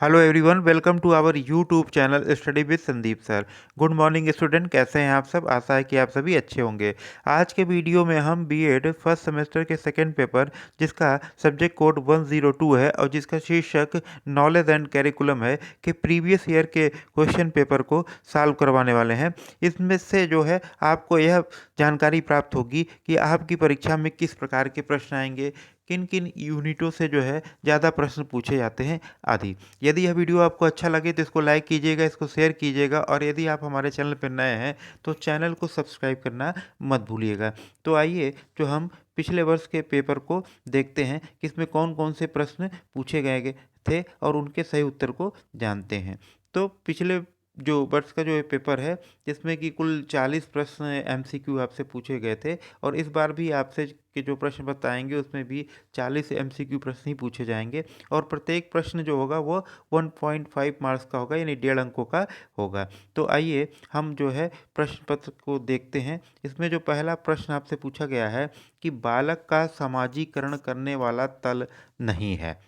Hello everyone, welcome to our YouTube channel study with Sandeep sir. Good morning student, कैसे हैं आप सब। आशा है कि आप सभी अच्छे होंगे। आज के वीडियो में हम बीएड फर्स्ट सेमेस्टर के सेकेंड पेपर, जिसका सब्जेक्ट कोड 102 है और जिसका शीर्षक नॉलेज एंड कैरिकुलम है, कि प्रीवियस ईयर के क्वेश्चन पेपर को सॉल्व करवाने वाले हैं। इसमें से जो है आपको यह जानकारी प्राप्त होगी कि आपकी परीक्षा में किस प्रकार के प्रश्न आएंगे, किन किन यूनिटों से जो है ज़्यादा प्रश्न पूछे जाते हैं आदि। यदि यह वीडियो आपको अच्छा लगे तो इसको लाइक कीजिएगा, इसको शेयर कीजिएगा, और यदि आप हमारे चैनल पर नए हैं तो चैनल को सब्सक्राइब करना मत भूलिएगा। तो आइए जो हम पिछले वर्ष के पेपर को देखते हैं कि इसमें कौन कौन से प्रश्न पूछे गए थे और उनके सही उत्तर को जानते हैं। तो पिछले जो वर्ष का जो ये पेपर है, जिसमें कि कुल 40 प्रश्न एमसीक्यू आपसे पूछे गए थे, और इस बार भी आपसे के जो प्रश्न बताएंगे उसमें भी 40 एमसीक्यू प्रश्न ही पूछे जाएंगे, और प्रत्येक प्रश्न जो होगा वो 1.5 मार्क्स का होगा, यानी 1.5 अंकों का होगा। तो आइए हम जो है प्रश्न पत्र को देखते हैं। इसमें जो पहला प्रश्न आपसे पूछा गया है कि बालक का समाजीकरण करने वाला तल नहीं है।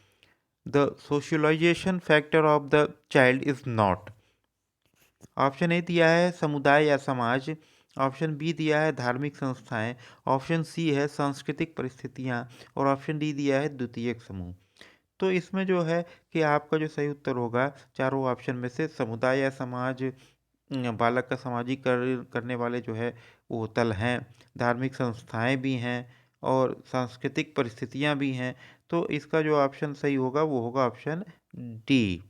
The socialization factor of the child is not. Option A दिया है समुदाय या समाज, ऑप्शन बी दिया है धार्मिक संस्थाएं, ऑप्शन सी है सांस्कृतिक परिस्थितियां, और ऑप्शन डी दिया है द्वितीयक समूह। तो इसमें जो है कि आपका जो सही उत्तर होगा चारों ऑप्शन में से समुदाय या समाज, बालक का सामाजिक करने वाले जो है वो तल हैं, धार्मिक संस्थाएं भी हैं, और सांस्कृतिक परिस्थितियां भी हैं। तो इसका जो ऑप्शन सही होगा वो होगा ऑप्शन डी।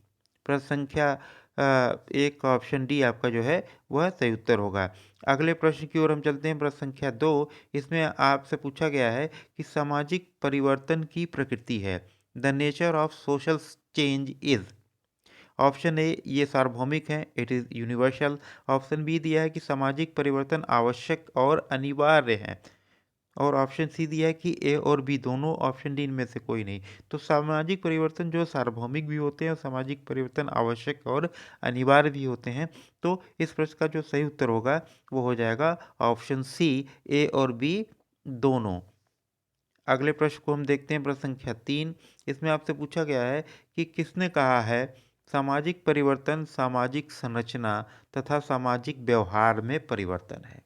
प्रश्न संख्या एक का ऑप्शन डी आपका जो है वह सही उत्तर होगा। अगले प्रश्न की ओर हम चलते हैं। प्रश्न संख्या 2, इसमें आपसे पूछा गया है कि सामाजिक परिवर्तन की प्रकृति है। The nature of social change is. Option A ये सार्वभौमिक है, it is universal. Option B दिया है कि सामाजिक परिवर्तन आवश्यक और अनिवार्य है, और ऑप्शन सी दिया है कि ए और बी दोनों, ऑप्शन डी इनमें से कोई नहीं। तो सामाजिक परिवर्तन जो सार्वभौमिक भी होते हैं और सामाजिक परिवर्तन आवश्यक और अनिवार्य भी होते हैं। तो इस प्रश्न का जो सही उत्तर होगा वो हो जाएगा ऑप्शन सी, ए और बी दोनों। अगले प्रश्न को हम देखते हैं। प्रश्न संख्या 3, इसमें आपसे पूछा गया है कि किसने कहा है सामाजिक परिवर्तन सामाजिक संरचना तथा सामाजिक व्यवहार में परिवर्तन है।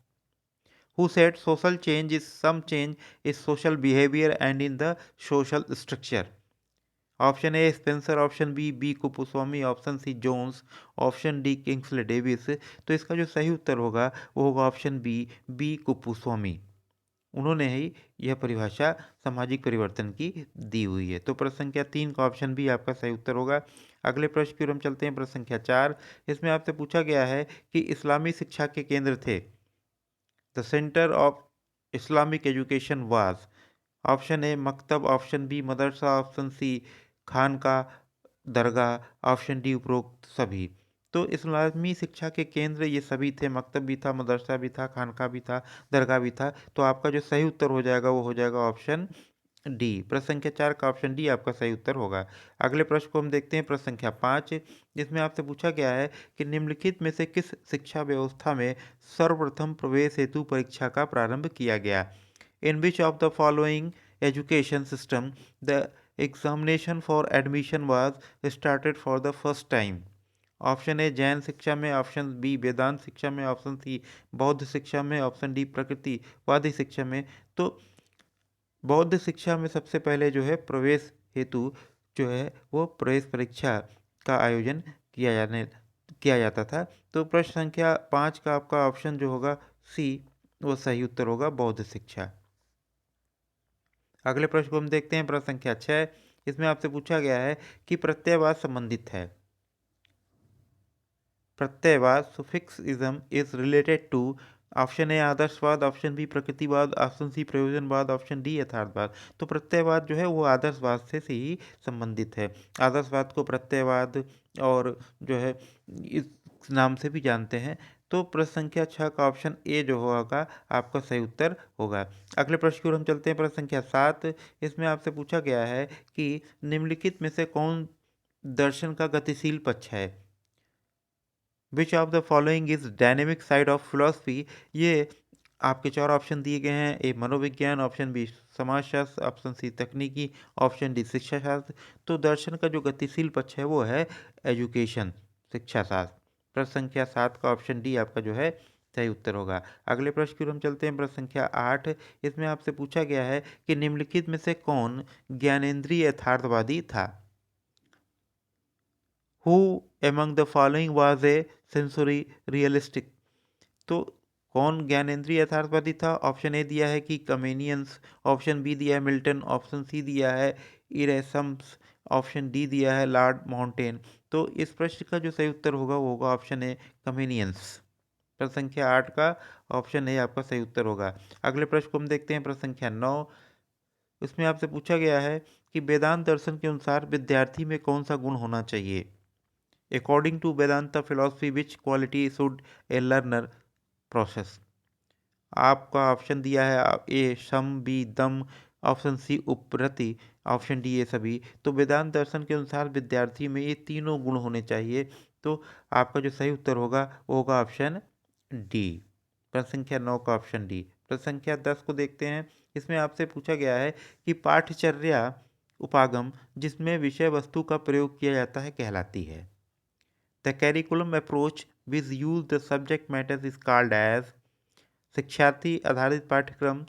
Who said social change is some change in social behavior and in the social structure? Option A Spencer, option B Kuppuswamy, option C Jones, option D Kingsley Davis. तो इसका जो सही उत्तर होगा वो होगा ऑप्शन बी कुपुस्वामी। उन्होंने ही यह परिभाषा सामाजिक परिवर्तन की दी हुई है। तो प्रश्न संख्या 3 का ऑप्शन बी आपका सही उत्तर होगा। अगले प्रश्न की ओर हम चलते हैं। प्रश्न संख्या 4, इसमें आपसे पूछा गया है कि इस्लामी शिक्षा के केंद्र थे। The centre of Islamic education was. Option A मकतब, ऑप्शन बी मदरसा, ऑप्शन सी खानका दरगाह, ऑप्शन डी उपरोक्त सभी। तो इस्लामी शिक्षा के केंद्र ये सभी थे, मकतब भी था, मदरसा भी था, खानका भी था, दरगाह भी था। तो आपका जो सही उत्तर हो जाएगा वो हो जाएगा ऑप्शन डी। प्रश्न संख्या 4 का ऑप्शन डी आपका सही उत्तर होगा। अगले प्रश्न को हम देखते हैं। प्रश्न संख्या 5, जिसमें आपसे पूछा गया है कि निम्नलिखित में से किस शिक्षा व्यवस्था में सर्वप्रथम प्रवेश हेतु परीक्षा का प्रारंभ किया गया। In which of the following education system the examination for admission was started for the first time. Option A Jain शिक्षा में, ऑप्शन बी वेदांत शिक्षा में, ऑप्शन सी बौद्ध शिक्षा में, ऑप्शन डी प्रकृतिवादी शिक्षा में। तो बौद्ध शिक्षा में सबसे पहले जो है प्रवेश हेतु जो है वो प्रवेश परीक्षा का आयोजन किया जाता था। तो प्रश्न संख्या 5 का आपका ऑप्शन जो होगा सी वो सही उत्तर होगा, बौद्ध शिक्षा। अगले प्रश्न को हम देखते हैं। प्रश्न संख्या 6, इसमें आपसे पूछा गया है कि प्रत्ययवाद संबंधित है। प्रत्ययवाद suffixism is related to. Option A आदर्शवाद, ऑप्शन बी प्रकृतिवाद, ऑप्शन सी प्रयोजनवाद, ऑप्शन डी यथार्थवाद। तो प्रत्ययवाद जो है वो आदर्शवाद से ही संबंधित है। आदर्शवाद को प्रत्ययवाद और जो है इस नाम से भी जानते हैं। तो प्रश्न संख्या 6 का ऑप्शन ए जो होगा आपका सही उत्तर होगा। अगले प्रश्न की ओर हम चलते हैं। प्रश्न संख्या 7, इसमें आपसे पूछा गया है कि निम्नलिखित में से कौन दर्शन का गतिशील पक्ष है। विच of the following is dynamic side of philosophy. ये आपके 4 ऑप्शन दिए गए हैं। ए मनोविज्ञान, ऑप्शन बी समाजशास्त्र, ऑप्शन सी तकनीकी, ऑप्शन डी शिक्षा शास्त्र। तो दर्शन का जो गतिशील पक्ष है वो है एजुकेशन, शिक्षा शास्त्र। प्रश्न संख्या 7 का ऑप्शन डी आपका जो है सही उत्तर होगा। अगले प्रश्न की ओर हम चलते हैं। प्रश्न संख्या 8, इसमें आपसे पूछा गया है कि निम्नलिखित में से कौन ज्ञानेंद्रिय यथार्थवादी था। Who among the following was a sensory realistic. तो कौन ज्ञानेंद्रिय यथार्थवादी था? ऑप्शन ए दिया है कि कमेनियंस, ऑप्शन बी दिया है मिल्टन, ऑप्शन सी दिया है इरेसम्स, ऑप्शन डी दिया है लॉर्ड माउंटेन। तो इस प्रश्न का जो सही उत्तर होगा वो होगा ऑप्शन ए कमेनियंस। प्रश्न संख्या 8 का ऑप्शन ए आपका सही उत्तर होगा। अगले प्रश्न को हम देखते हैं। प्रश्न संख्या 9, उसमें आपसे पूछा गया है कि वेदांत दर्शन के अनुसार विद्यार्थी में कौन सा गुण होना चाहिए। According to Vedanta philosophy which quality should a learner process. आपका ऑप्शन दिया है ए सम, बी दम, ऑप्शन सी उपरति, ऑप्शन डी ये सभी। तो वेदांत दर्शन के अनुसार विद्यार्थी में ये तीनों गुण होने चाहिए। तो आपका जो सही उत्तर होगा वो होगा ऑप्शन डी। प्रश्न संख्या 9 का ऑप्शन डी। प्रश्न संख्या 10 को देखते हैं। इसमें आपसे पूछा गया है कि पाठचर्या उपागम जिसमें विषय वस्तु का प्रयोग किया जाता है कहलाती है। The curriculum approach which use the subject matter is called as. शिक्षार्थी आधारित पाठ्यक्रम।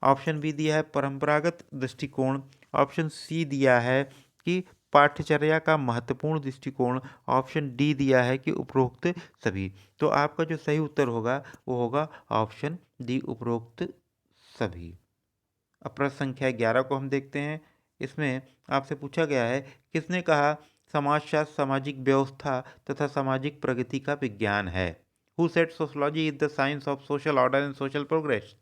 ऑप्शन बी दिया है परंपरागत दृष्टिकोण, ऑप्शन सी दिया है कि पाठ्यचर्या का महत्वपूर्ण दृष्टिकोण, ऑप्शन डी दिया है कि उपरोक्त सभी। तो आपका जो सही उत्तर होगा वो होगा ऑप्शन डी उपरोक्त सभी। अब प्रश्न संख्या 11 को हम देखते हैं। इसमें आपसे पूछा गया है किसने कहा समाजशास्त्र सामाजिक व्यवस्था तथा सामाजिक प्रगति का विज्ञान है। Who said sociology is the science of social order and social progress.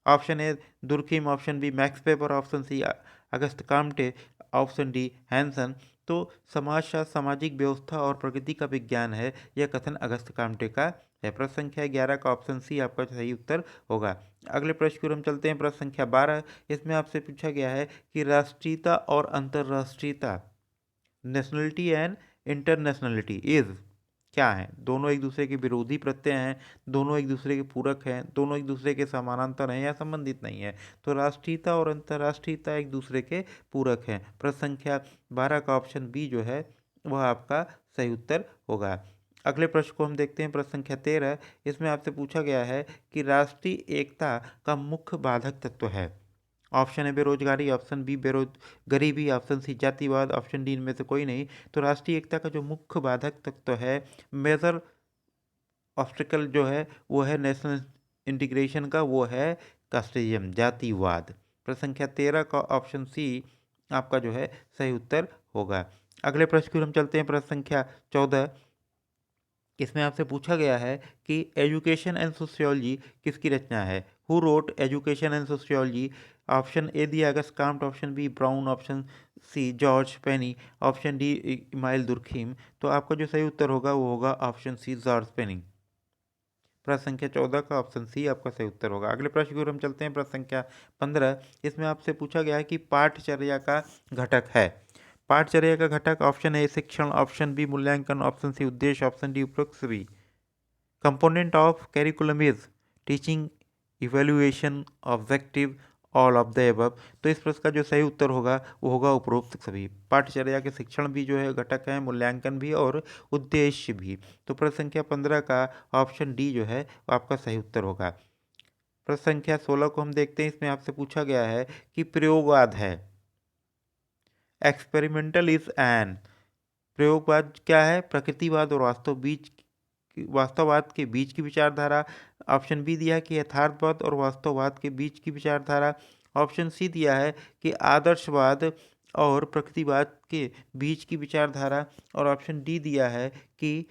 Option A Durkheim, option B Max Weber, option C Auguste Comte, option D Hanson. तो समाजशास्त्र सामाजिक व्यवस्था और प्रगति का विज्ञान है, यह कथन अगस्त काम्टे का है। प्रश्न संख्या 11 का ऑप्शन सी आपका सही उत्तर होगा। अगले प्रश्न की ओर हम चलते हैं। प्रश्न संख्या 12, इसमें आपसे पूछा गया है कि राष्ट्रीयता और अंतर्राष्ट्रीयता, नेशनलिटी एंड इंटरनेशनलिटी इज क्या है। दोनों एक दूसरे के विरोधी प्रत्यय हैं, दोनों एक दूसरे के पूरक हैं, दोनों एक दूसरे के समानांतर हैं या संबंधित नहीं है। तो राष्ट्रीयता और अंतर्राष्ट्रीयता एक दूसरे के पूरक हैं। प्रश्न संख्या 12 का ऑप्शन बी जो है वह आपका सही उत्तर होगा। अगले प्रश्न को हम देखते हैं। प्रश्न संख्या 13, इसमें आपसे पूछा गया है कि राष्ट्रीय एकता का मुख्य बाधक तत्व है। ऑप्शन है बेरोजगारी, ऑप्शन बी गरीबी, ऑप्शन सी जातिवाद, ऑप्शन डी इनमें से कोई नहीं। तो राष्ट्रीय एकता का जो मुख्य बाधक तत्व है, मेजर ऑब्स्टिकल जो है वो है नेशनल इंटीग्रेशन का, वो है कास्टिज्म, जातिवाद। प्रश्न संख्या 13 का ऑप्शन सी आपका जो है सही उत्तर होगा। अगले प्रश्न की ओर हम चलते हैं। प्रश्न संख्या 14, इसमें आपसे पूछा गया है कि एजुकेशन एंड सोशियोलॉजी किसकी रचना है। Who wrote education and sociology. Option A दिया Auguste Comte, option B Brown, option C George Payne, option D Emile Durkheim. तो आपका जो सही उत्तर होगा वो होगा ऑप्शन सी जॉर्ज पेनी। प्रश्न संख्या 14 का ऑप्शन सी आपका सही उत्तर होगा। अगले प्रश्न की ओर हम चलते हैं। प्रश्न संख्या 15, इसमें आपसे पूछा गया है कि पाठचर्या का घटक है। पाठचर्या का घटक ऑप्शन ए शिक्षण, ऑप्शन बी मूल्यांकन, ऑप्शन सी उद्देश्य, ऑप्शन डी उपरोक्त सभी। Component of curriculum is teaching, evaluation, objective, all of the above. तो इस प्रश्न का जो सही उत्तर होगा वो होगा उपरोक्त सभी। पाठचर्या के शिक्षण भी जो है घटक है, मूल्यांकन भी और उद्देश्य भी। तो प्रश्न संख्या 15 का ऑप्शन डी जो है वो आपका सही उत्तर होगा। प्रश्न संख्या 16 को हम देखते हैं। इसमें आपसे पूछा गया है कि प्रयोगवाद है। Experimental is an. प्रयोगवाद क्या है? प्रकृतिवाद और वास्तववाद के बीच की विचारधारा। ऑप्शन बी दिया है कि यथार्थवाद और वास्तववाद के बीच की विचारधारा। ऑप्शन सी दिया है कि आदर्शवाद और प्रकृतिवाद के बीच की विचारधारा। और ऑप्शन डी दिया है कि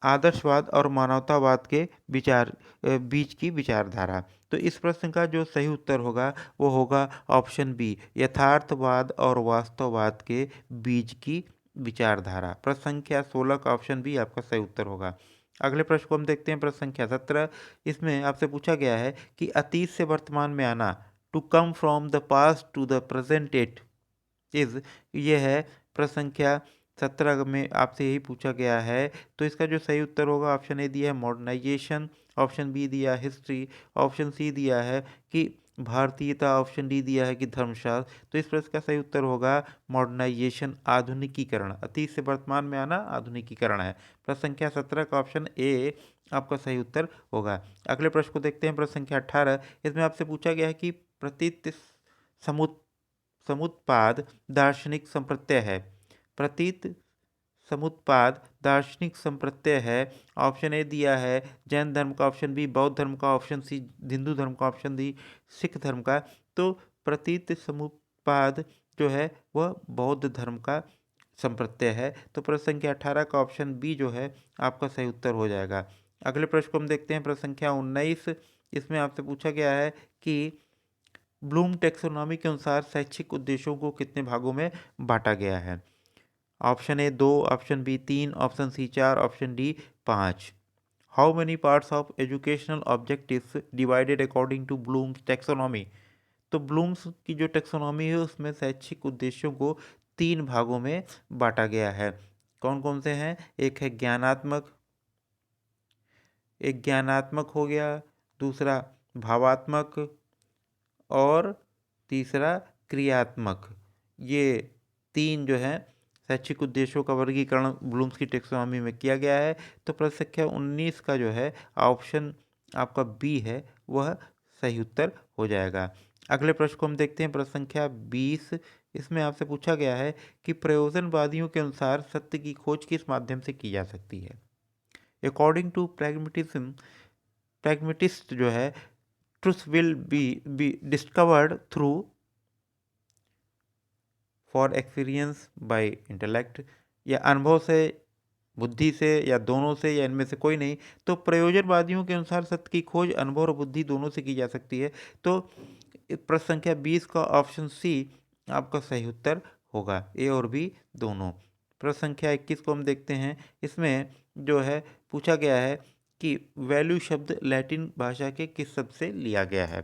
आदर्शवाद और मानवतावाद के बीच की विचारधारा। तो इस प्रश्न का जो सही उत्तर होगा वो होगा ऑप्शन बी, यथार्थवाद और वास्तववाद के बीच की विचारधारा। प्रश्न संख्या 16 का ऑप्शन बी आपका सही उत्तर होगा। अगले प्रश्न को हम देखते हैं। प्रश्न संख्या 17, इसमें आपसे पूछा गया है कि अतीत से वर्तमान में आना, to come from the past to the present it is, ये है प्रश्न संख्या 17 में आपसे यही पूछा गया है। तो इसका जो सही उत्तर होगा ऑप्शन ए दिया है मॉडर्नाइजेशन, ऑप्शन बी दिया हिस्ट्री, ऑप्शन सी दिया है कि भारतीयता, ऑप्शन डी दिया है कि धर्मशास्त्र। तो इस प्रश्न का सही उत्तर होगा मॉडर्नाइजेशन, आधुनिकीकरण। अतीत से वर्तमान में आना आधुनिकीकरण है। प्रश्न संख्या 17 का ऑप्शन ए आपका सही उत्तर होगा। अगले प्रश्न को देखते हैं, प्रश्न संख्या 18। इसमें आपसे पूछा गया है कि प्रतीत समुत्पाद दार्शनिक संप्रत्यय है। प्रतीत समुत्पाद दार्शनिक संप्रत्यय है। ऑप्शन ए दिया है जैन धर्म का, ऑप्शन बी बौद्ध धर्म का, ऑप्शन सी हिंदू धर्म का, ऑप्शन डी सिख धर्म का। तो प्रतीत समुत्पाद जो है वह बौद्ध धर्म का संप्रत्यय है। तो प्रश्न संख्या 18 का ऑप्शन बी जो है आपका सही उत्तर हो जाएगा। अगले प्रश्न को हम देखते हैं, प्रश्न संख्या 19। इसमें आपसे पूछा गया है कि ब्लूम टेक्सोनॉमी के अनुसार शैक्षिक उद्देश्यों को कितने भागों में बांटा गया है। Option A 2, option B 3, option C 4, option D 5। How many parts of educational objectives divided according to Bloom's taxonomy. तो ब्लूम्स की जो टेक्सोनॉमी है उसमें शैक्षिक उद्देश्यों को 3 भागों में बांटा गया है। कौन कौन से हैं? एक है ज्ञानात्मक, एक ज्ञानात्मक हो गया, दूसरा भावात्मक और तीसरा क्रियात्मक। ये 3 जो है शैक्षिक उद्देश्यों का वर्गीकरण ब्लूम्स की टेक्सोनॉमी में किया गया है। तो प्रश्न संख्या 19 का जो है ऑप्शन आपका बी है वह सही उत्तर हो जाएगा। अगले प्रश्न को हम देखते हैं, प्रश्न संख्या 20। इसमें आपसे पूछा गया है कि प्रयोजनवादियों के अनुसार सत्य की खोज किस माध्यम से की जा सकती है। अकॉर्डिंग टू प्रैग्मेटिज्म, प्रैग्मेटिस्ट जो है, truth will be discovered through for experience by intellect, या अनुभव से, बुद्धि से, या दोनों से, या इनमें से कोई नहीं। तो प्रयोजनवादियों के अनुसार सत्य की खोज अनुभव और बुद्धि दोनों से की जा सकती है। तो प्रश्न संख्या 20 का ऑप्शन सी आपका सही उत्तर होगा, ए और बी दोनों। प्रश्न संख्या 21 को हम देखते हैं। इसमें जो है पूछा गया है कि वैल्यू शब्द लैटिन भाषा के किस शब्द से लिया गया है।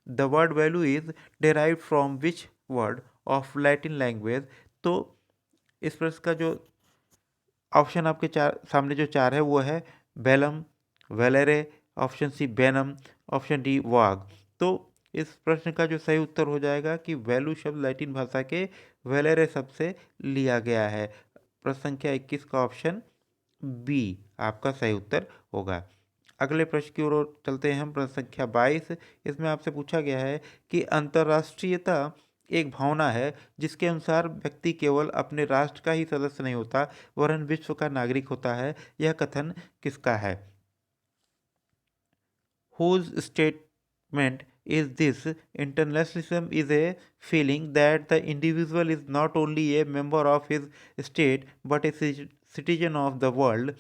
The word value is derive from which word of Latin language. तो इस प्रश्न का जो ऑप्शन आपके सामने जो 4 है वो है Belum, वेलेरे, option C बेनम, option D वाग। तो इस प्रश्न का जो सही उत्तर हो जाएगा कि वैल्यू शब्द लैटिन भाषा के वेलेरे शब्द से लिया गया है। प्रश्न संख्या 21 का ऑप्शन बी आपका सही उत्तर होगा। अगले प्रश्न की ओर चलते हैं हम, प्रश्न संख्या 22। इसमें आपसे पूछा गया है कि अंतर्राष्ट्रीयता एक भावना है जिसके अनुसार व्यक्ति केवल अपने राष्ट्र का ही सदस्य नहीं होता वरन विश्व का नागरिक होता है। यह कथन किसका है? Whose statement is this? Internationalism is a feeling that the individual is not only a member of his state but a citizen of the world.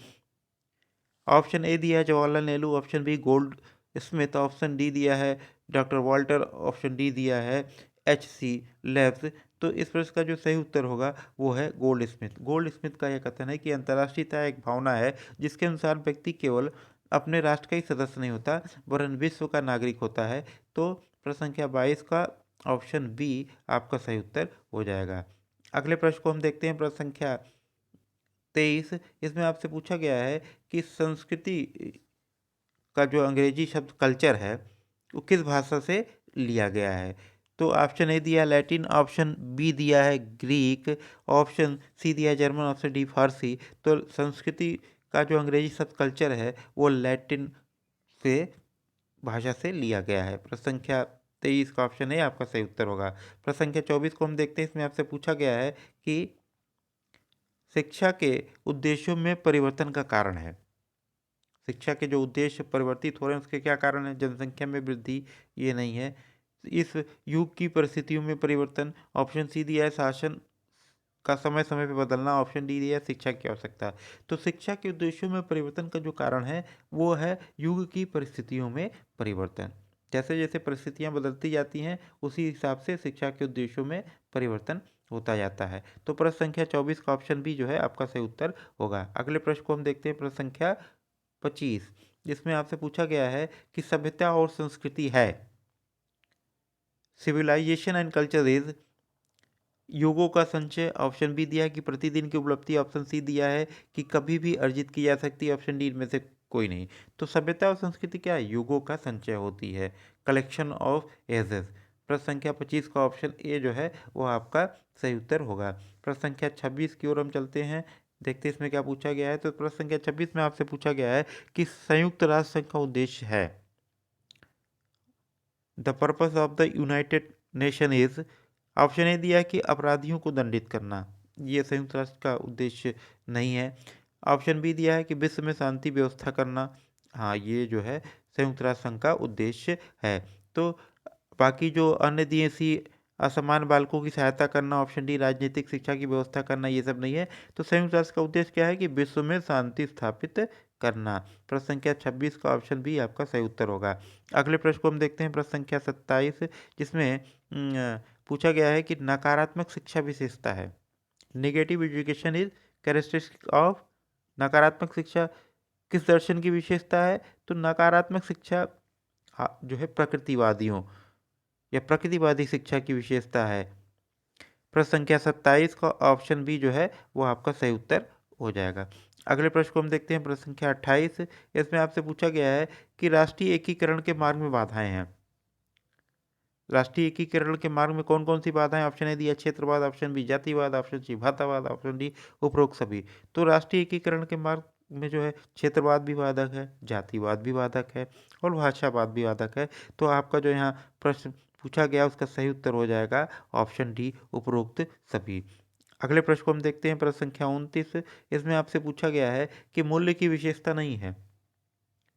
Option A दिया है Jawaharlal Nehru, option B Goldsmith, option D दिया है doctor Walter, option D दिया है H C labs. तो इस प्रश्न का जो सही उत्तर होगा वो है गोल्ड स्मिथ। गोल्ड स्मिथ का यह कथन है कि अंतर्राष्ट्रीयता एक भावना है जिसके अनुसार व्यक्ति केवल अपने राष्ट्र का ही सदस्य नहीं होता वरन विश्व का नागरिक होता है। तो प्रश्न संख्या 22 का ऑप्शन बी आपका सही उत्तर हो जाएगा। अगले प्रश्न को हम देखते हैं, प्रश्न संख्या 23। इसमें आपसे पूछा गया है कि संस्कृति का जो अंग्रेजी शब्द कल्चर है वो किस भाषा से लिया गया है। तो ऑप्शन ए दिया लैटिन, ऑप्शन बी दिया है ग्रीक, ऑप्शन सी दिया है जर्मन, ऑप्शन डी फारसी। तो संस्कृति का जो अंग्रेजी शब्द कल्चर है वो लैटिन से भाषा से लिया गया है। प्रश्न संख्या 23 का ऑप्शन ए आपका सही उत्तर होगा। प्रश्न संख्या 24 को हम देखते हैं। इसमें आपसे पूछा गया है कि शिक्षा के उद्देश्यों में परिवर्तन का कारण है। शिक्षा के जो उद्देश्य परिवर्तित हो रहे हैं उसके क्या कारण है? जनसंख्या में वृद्धि, ये नहीं है। इस युग की परिस्थितियों में परिवर्तन, ऑप्शन सी दिया है शासन का समय समय पर बदलना, ऑप्शन डी दिया है शिक्षा की आवश्यकता। तो शिक्षा के उद्देश्यों में परिवर्तन का जो कारण है वो है युग की परिस्थितियों में परिवर्तन। जैसे जैसे परिस्थितियां बदलती जाती हैं उसी हिसाब से शिक्षा के उद्देश्यों में परिवर्तन होता जाता है। तो प्रश्न संख्या 24 का ऑप्शन बी जो है आपका सही उत्तर होगा। अगले प्रश्न को हम देखते हैं, प्रश्न संख्या 25, जिसमें आपसे पूछा गया है कि सभ्यता और संस्कृति है। सिविलाइजेशन एंड कल्चर इज युगों का संचय, ऑप्शन बी दिया है कि प्रतिदिन की उपलब्धि, ऑप्शन सी दिया है कि कभी भी अर्जित की जा सकती है, ऑप्शन डी इनमें से कोई नहीं। तो सभ्यता और संस्कृति क्या है? युगों का संचय होती है, कलेक्शन ऑफ एजेस। प्रश्न संख्या 25 का ऑप्शन ए जो है वो आपका सही उत्तर होगा। प्रश्न संख्या 26 की ओर हम चलते हैं, देखते हैं इसमें क्या पूछा गया है। तो प्रश्न संख्या 26 में आपसे पूछा गया है कि संयुक्त राष्ट्र संघ का उद्देश्य है, the purpose of the United nation is. Option A दिया है कि अपराधियों को दंडित करना, ये संयुक्त राष्ट्र का उद्देश्य नहीं है। ऑप्शन बी दिया है कि विश्व में शांति व्यवस्था करना, हाँ ये जो है संयुक्त राष्ट्र संघ का उद्देश्य है। तो बाकी जो अन्य दिए सी, असमान बालकों की सहायता करना, ऑप्शन डी राजनीतिक शिक्षा की व्यवस्था करना, ये सब नहीं है। तो संयुक्त राष्ट्र का उद्देश्य क्या है कि विश्व में शांति स्थापित करना। प्रश्न संख्या 26 का ऑप्शन बी आपका सही उत्तर होगा। अगले प्रश्न को हम देखते हैं, प्रश्न संख्या 27, जिसमें पूछा गया है कि नकारात्मक शिक्षा विशेषता है। Negative education is characteristic of, नकारात्मक शिक्षा किस दर्शन की विशेषता है? तो नकारात्मक शिक्षा जो है प्रकृतिवादियों या प्रकृतिवादी शिक्षा की विशेषता है। प्रश्न संख्या 27 का ऑप्शन बी जो है वो आपका सही उत्तर हो जाएगा। अगले प्रश्न को हम देखते हैं, प्रश्न संख्या 28। इसमें आपसे पूछा गया है कि राष्ट्रीय एकीकरण के मार्ग में बाधाएं हैं। राष्ट्रीय एकीकरण के मार्ग में कौन कौन सी बाधाएं? ऑप्शन ए दिया क्षेत्रवाद, ऑप्शन बी जातिवाद, ऑप्शन सी भाषावाद, ऑप्शन डी उपरोक्त सभी। तो राष्ट्रीय एकीकरण के मार्ग में जो है क्षेत्रवाद भी बाधक है, जातिवाद भी बाधक है और भाषावाद भी बाधक है। तो आपका जो यहाँ प्रश्न पूछा गया उसका सही उत्तर हो जाएगा ऑप्शन डी उपरोक्त सभी। अगले प्रश्न को हम देखते हैं, प्रश्न संख्या 29। इसमें आपसे पूछा गया है कि मूल्य की विशेषता नहीं है।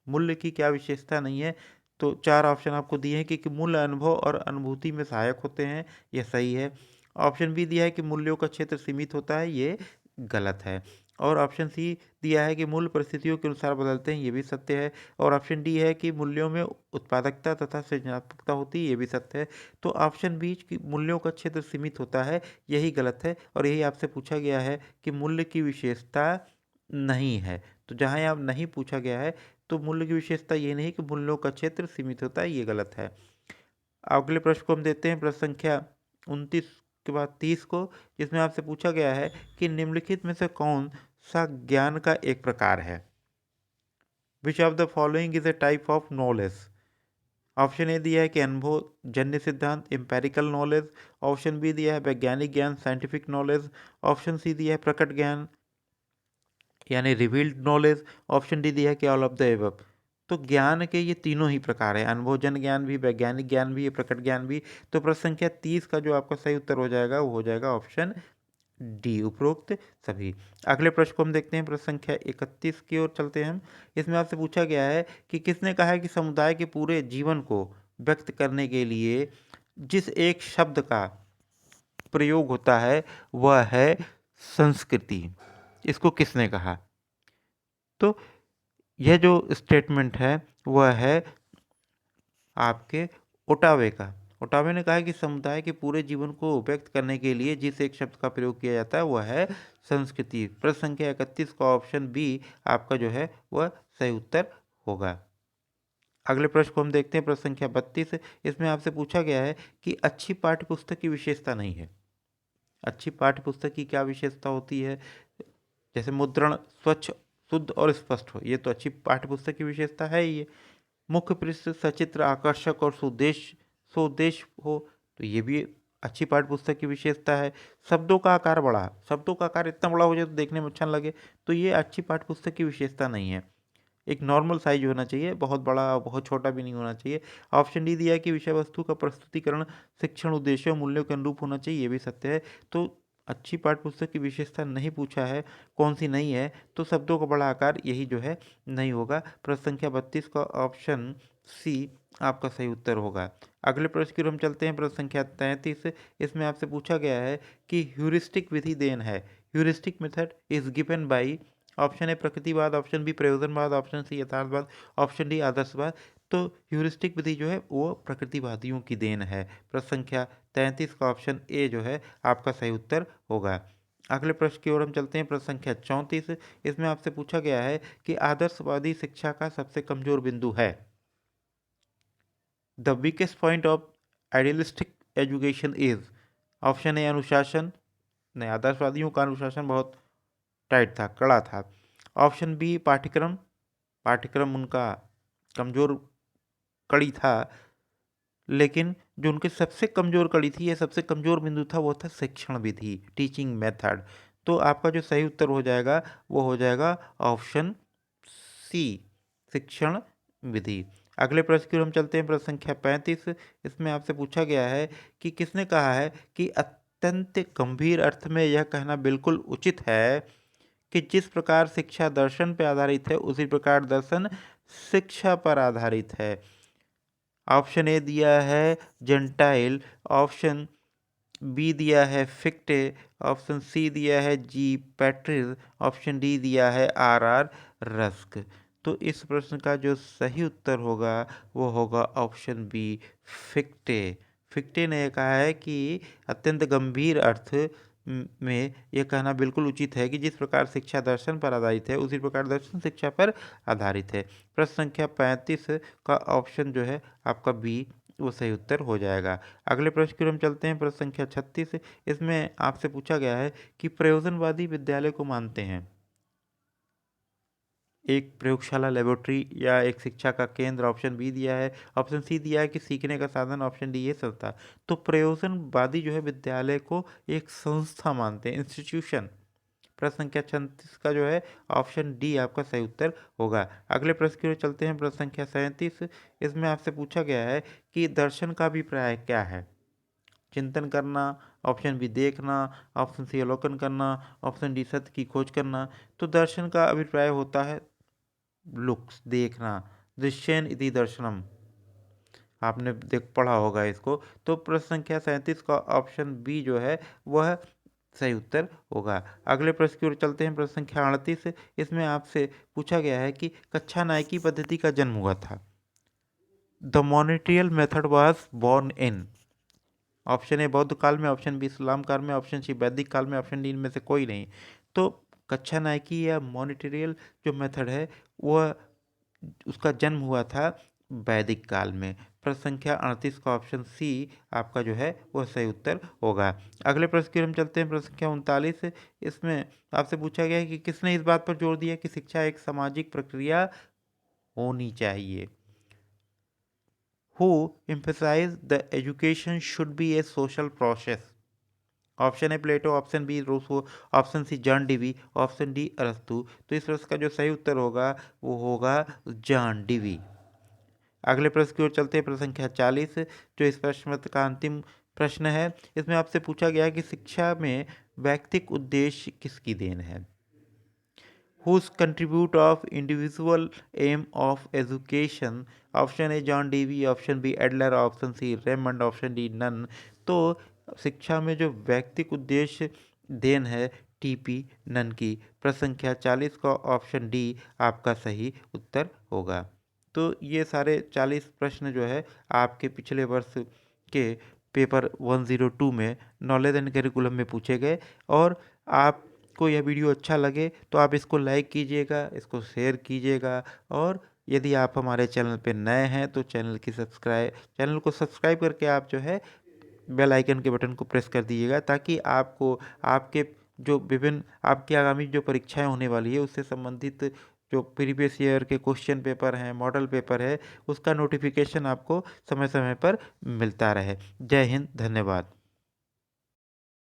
मूल्य की क्या विशेषता नहीं है? तो चार ऑप्शन आपको दिए हैं कि मूल्य अनुभव और अनुभूति में सहायक होते हैं, यह सही है। ऑप्शन बी दिया है कि मूल्यों का क्षेत्र सीमित होता है, ये गलत है। और ऑप्शन सी दिया है कि मूल्य परिस्थितियों के अनुसार बदलते हैं, ये भी सत्य है। और ऑप्शन डी है कि मूल्यों में उत्पादकता तथा सृजनात्मकता होती है, ये भी सत्य है। तो ऑप्शन बी कि मूल्यों का क्षेत्र सीमित होता है, यही गलत है। और यही आपसे पूछा गया है कि मूल्य की विशेषता नहीं है। तो जहाँ यहाँ नहीं पूछा गया है तो मूल्य की विशेषता ये नहीं कि मूल्यों का क्षेत्र सीमित होता है, ये गलत है। अगले प्रश्न को हम देते हैं, प्रश्न संख्या 29 के बाद 30 को, जिसमें आपसे पूछा गया है कि निम्नलिखित में से कौन सा ज्ञान का एक प्रकार है। विच of the following is a type of knowledge. Option A दिया है कि अनुभव जन्य सिद्धांत, एम्पेरिकल नॉलेज। ऑप्शन बी दिया है वैज्ञानिक ज्ञान, साइंटिफिक नॉलेज। ऑप्शन सी दिया है प्रकट ज्ञान यानी रिवील्ड नॉलेज। ऑप्शन डी दिया है कि ऑल ऑफ द एबव। तो ज्ञान के ये तीनों ही प्रकार हैं, अनुभवजन्य ज्ञान भी, वैज्ञानिक ज्ञान भी, प्रकट ज्ञान भी। तो प्रश्न संख्या 30 का जो आपका सही उत्तर हो जाएगा वो हो जाएगा ऑप्शन डी उपरोक्त सभी। अगले प्रश्न को हम देखते हैं, प्रश्न संख्या 31 की ओर चलते हैं हम। इसमें आपसे पूछा गया है कि किसने कहा है कि समुदाय के पूरे जीवन को व्यक्त करने के लिए जिस एक शब्द का प्रयोग होता है वह है संस्कृति। इसको किसने कहा? तो यह जो स्टेटमेंट है वह है आपके ओटावे का। ओटावे ने कहा है कि समुदाय के पूरे जीवन को व्यक्त करने के लिए जिस एक शब्द का प्रयोग किया जाता है वह है संस्कृति। प्रश्न संख्या 31 का ऑप्शन बी आपका जो है वह सही उत्तर होगा। अगले प्रश्न को हम देखते हैं, प्रश्न संख्या 32। इसमें आपसे पूछा गया है कि अच्छी पाठ्य पुस्तक की विशेषता नहीं है। अच्छी पाठ्य पुस्तक की क्या विशेषता होती है? जैसे मुद्रण स्वच्छ, शुद्ध और स्पष्ट हो, ये तो अच्छी पाठ्य पुस्तक की विशेषता है ही। ये मुख्य पृष्ठ सचित्र, आकर्षक और सुउद्देश्य हो, तो ये भी अच्छी पाठ्य पुस्तक की विशेषता है। शब्दों का आकार बड़ा, शब्दों का आकार इतना बड़ा हो जाए तो देखने में अच्छा लगे, तो ये अच्छी पाठ्य पुस्तक की विशेषता नहीं है। एक नॉर्मल साइज होना चाहिए, बहुत बड़ा बहुत छोटा भी नहीं होना चाहिए। ऑप्शन डी दिया है कि विषय वस्तु का प्रस्तुतिकरण शिक्षण उद्देश्य और मूल्यों के अनुरूप होना चाहिए, ये भी सत्य है। तो अच्छी पाठ्य पुस्तक की विशेषता नहीं पूछा है, कौन सी नहीं है? तो शब्दों का बड़ा आकार यही जो है नहीं होगा। प्रश्न संख्या 32 का ऑप्शन सी आपका सही उत्तर होगा। अगले प्रश्न की ओर हम चलते हैं, प्रश्न संख्या 33। इसमें आपसे पूछा गया है कि ह्यूरिस्टिक विधि देन है। Heuristic method is given by, option A प्रकृतिवाद, ऑप्शन बी प्रयोजनवाद, ऑप्शन सी यथार्थवाद, ऑप्शन डी आदर्शवाद। तो ह्यूरिस्टिक विधि जो है वो प्रकृतिवादियों की देन है। प्रश्न संख्या 33 का ऑप्शन ए जो है आपका सही उत्तर होगा। अगले प्रश्न की ओर हम चलते हैं, प्रश्न संख्या 34। इसमें आपसे पूछा गया है कि आदर्शवादी शिक्षा का सबसे कमजोर बिंदु है। The weakest point of idealistic education is. Option ए अनुशासन, नहीं आदर्शवादियों का अनुशासन बहुत टाइट था, कड़ा था। ऑप्शन बी पाठ्यक्रम, पाठ्यक्रम उनका कमज़ोर कड़ी था, लेकिन जो उनकी सबसे कमज़ोर कड़ी थी या सबसे कमज़ोर बिंदु था वो था शिक्षण विधि, टीचिंग मेथड। तो आपका जो सही उत्तर हो जाएगा वो हो जाएगा ऑप्शन सी, शिक्षण विधि। अगले प्रश्न की ओर हम चलते हैं, प्रश्न संख्या 35। इसमें आपसे पूछा गया है कि किसने कहा है कि अत्यंत गंभीर अर्थ में यह कहना बिल्कुल उचित है कि जिस प्रकार शिक्षा दर्शन पर आधारित है उसी प्रकार दर्शन शिक्षा पर आधारित है। ऑप्शन ए दिया है जेंटाइल, ऑप्शन बी दिया है फिक्टे, ऑप्शन सी दिया है जी पैट्रिज, ऑप्शन डी दिया है आर रस्क। तो इस प्रश्न का जो सही उत्तर होगा वो होगा ऑप्शन बी, फिक्टे। फिक्टे ने कहा है कि अत्यंत गंभीर अर्थ में यह कहना बिल्कुल उचित है कि जिस प्रकार शिक्षा दर्शन पर आधारित है उसी प्रकार दर्शन शिक्षा पर आधारित है। प्रश्न संख्या 35 का ऑप्शन जो है आपका बी वो सही उत्तर हो जाएगा। अगले प्रश्न की ओर हम चलते हैं, प्रश्न संख्या 36। इसमें आपसे पूछा गया है कि प्रयोजनवादी विद्यालय को मानते हैं एक प्रयोगशाला, लेबोरेटरी या एक शिक्षा का केंद्र, ऑप्शन बी दिया है, ऑप्शन सी दिया है कि सीखने का साधन, ऑप्शन डी है संस्था। तो प्रयोजनवादी जो है विद्यालय को एक संस्था मानते हैं, इंस्टीट्यूशन। प्रश्न संख्या 36 का जो है ऑप्शन डी आपका सही उत्तर होगा। अगले प्रश्न की ओर चलते हैं, प्रश्न संख्या 37। इसमें आपसे पूछा गया है कि दर्शन का अभिप्राय क्या है। चिंतन करना, ऑप्शन बी देखना, ऑप्शन सी अवलोकन करना, ऑप्शन डी सत्य की खोज करना। तो दर्शन का अभिप्राय होता है लुक्स, देखना, दृश्यन इति दर्शनम। आपने देख पढ़ा होगा इसको। तो प्रश्न संख्या 37 का ऑप्शन बी जो है वह सही उत्तर होगा। अगले प्रश्न की ओर चलते हैं, प्रश्न संख्या 38। इसमें आपसे पूछा गया है कि कक्षा नायकी पद्धति का जन्म हुआ था। The monitorial method was born in, option A बौद्ध काल में, ऑप्शन बी इस्लाम काल में, ऑप्शन सी वैदिक काल में, ऑप्शन डी इनमें से कोई नहीं। तो कक्षा नायकी या मॉनिटरियल जो मेथड है वह उसका जन्म हुआ था वैदिक काल में। प्रश्न संख्या 38 का ऑप्शन सी आपका जो है वह सही उत्तर होगा। अगले प्रश्न की ओर हम चलते हैं, प्रश्न संख्या 39। इसमें आपसे पूछा गया है कि किसने इस बात पर जोर दिया कि शिक्षा एक सामाजिक प्रक्रिया होनी चाहिए। Who emphasized the education should be a social process? Option A Plato, option B Rousseau, option C John Dewey, option D अरस्तु। तो इस प्रश्न का जो सही उत्तर होगा वो होगा जॉन डीवी। अगले प्रश्न की ओर चलते हैं, प्रश्न संख्या 40 जो इस प्रश्न का अंतिम प्रश्न है। इसमें आपसे पूछा गया है कि शिक्षा में व्यक्तिक उद्देश्य किसकी देन है। Whose contribute of individual aim of education? Option A John Dewey, option B Adler, option C Raymond, option D Nunn. तो शिक्षा में जो व्यक्तिक उद्देश्य देन है टीपी नन की। प्रश्न संख्या 40 का ऑप्शन डी आपका सही उत्तर होगा। तो ये सारे 40 प्रश्न जो है आपके पिछले वर्ष के पेपर 102 में नॉलेज एंड करिकुलम में पूछे गए। और आपको यह वीडियो अच्छा लगे तो आप इसको लाइक कीजिएगा, इसको शेयर कीजिएगा। और यदि आप हमारे चैनल पे नए हैं तो चैनल को सब्सक्राइब करके आप जो है बेल आइकन के बटन को प्रेस कर दीजिएगा, ताकि आपको आपके जो विभिन्न आपकी आगामी जो परीक्षाएं होने वाली है उससे संबंधित जो प्रीवियस ईयर के क्वेश्चन पेपर हैं, मॉडल पेपर है, उसका नोटिफिकेशन आपको समय समय पर मिलता रहे। जय हिंद, धन्यवाद।